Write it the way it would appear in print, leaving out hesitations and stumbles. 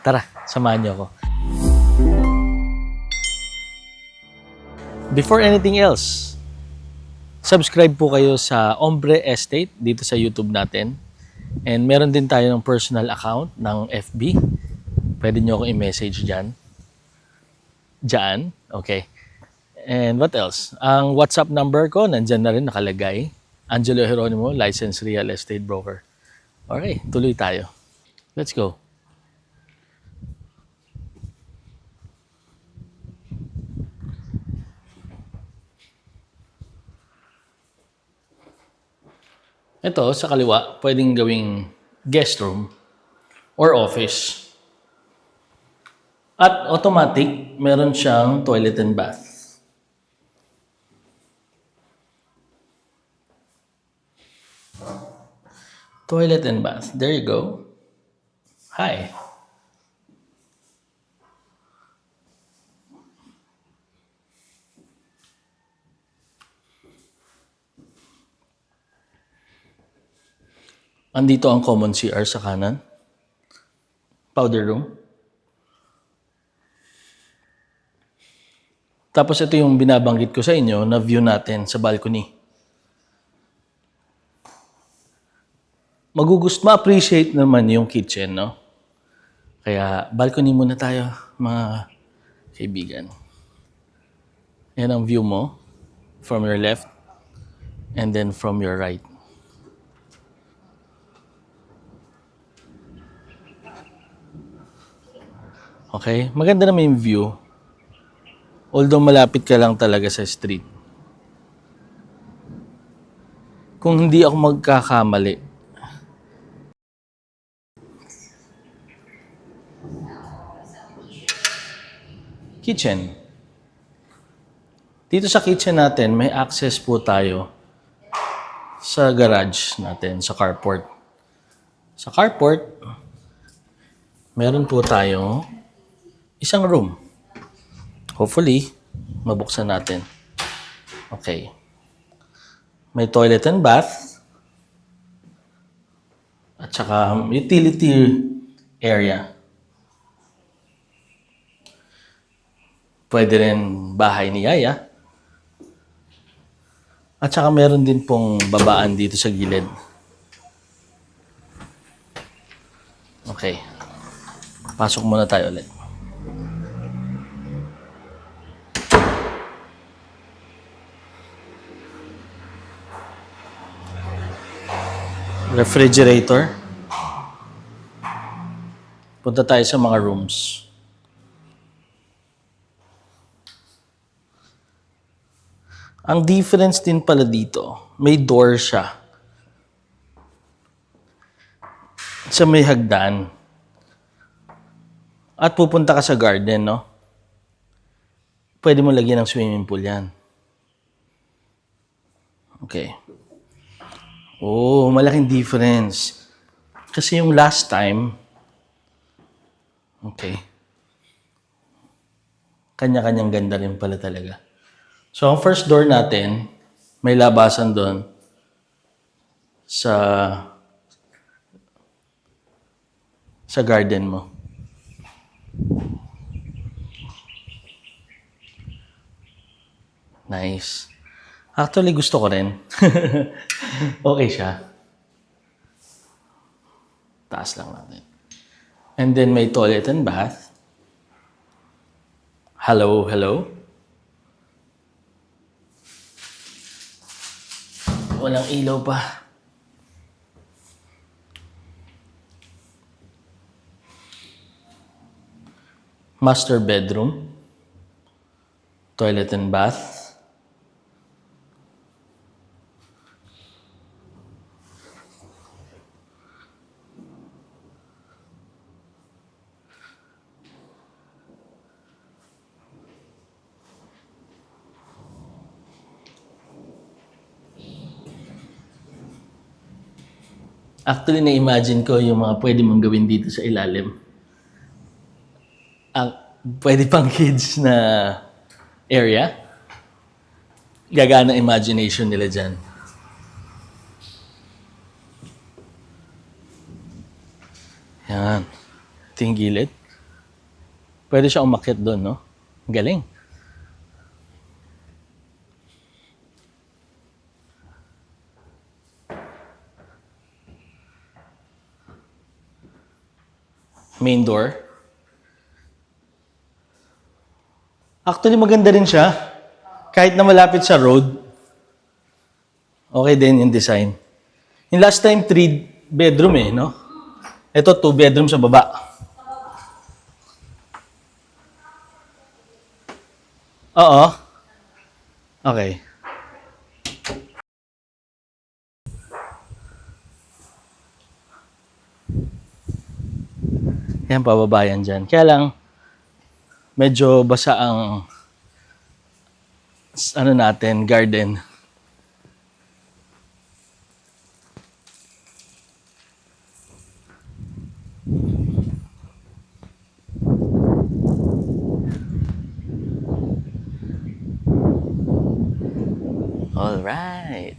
Tara, samahan niyo ako. Before anything else, subscribe po kayo sa Ombre Estate dito sa YouTube natin. And meron din tayo ng personal account ng FB. Pwede nyo akong i-message dyan. Diyan, okay. And what else? Ang WhatsApp number ko, nandyan na rin nakalagay. Angelo Geronimo, licensed real estate broker. Okay, tuloy tayo. Let's go. Ito, sa kaliwa, pwedeng gawing guest room or office. At automatic, meron siyang toilet and bath. Toilet and bath. There you go. Hi. Andito ang common CR sa kanan. Powder room. Tapos ito yung binabanggit ko sa inyo na view natin sa balcony. Ma-appreciate naman yung kitchen, no? Kaya balcony muna tayo, mga kaibigan. Yan ang view mo from your left and then from your right. Okay? Maganda naman yung view. Although malapit ka lang talaga sa street. Kung hindi ako magkakamali, kitchen. Dito sa kitchen natin, may access po tayo sa garage natin, sa carport. Sa carport, meron po tayo isang room. Hopefully, mabuksan natin. Okay. May toilet and bath. At saka utility area. Pwede rin bahay ni Yaya. At saka meron din pong babaan dito sa gilid. Okay. Pasok muna tayo ulit. Refrigerator. Punta tayo sa mga rooms. Ang difference din pala dito, may door siya. Sa may hagdan. At pupunta ka sa garden, no? Pwede mo lagyan ng swimming pool yan. Okay. Oh, malaking difference. Kasi yung last time, okay, kanya-kanyang ganda rin pala talaga. So, ang first door natin, may labasan doon sa garden mo. Nice. Actually, gusto ko rin. Okay siya. Taas lang natin. And then may toilet and bath. Hello, hello. Walang ilaw pa. Master bedroom. Toilet and bath. Actually, na-imagine ko yung mga pwede mong gawin dito sa ilalim. Ang pwede pang kids na area. Gagana imagination nila dyan. Yan. Ito yung gilid. Pwede siya umakyat doon, no? Galing. Main door. Actually, maganda rin siya. Kahit na malapit sa road, okay din yung design. Yung last time, 3 bedroom eh, no? Ito, 2 bedroom sa baba. Oo. Okay. Yan, pababayan dyan. Kaya lang, medyo basa ang ano natin, garden. All right.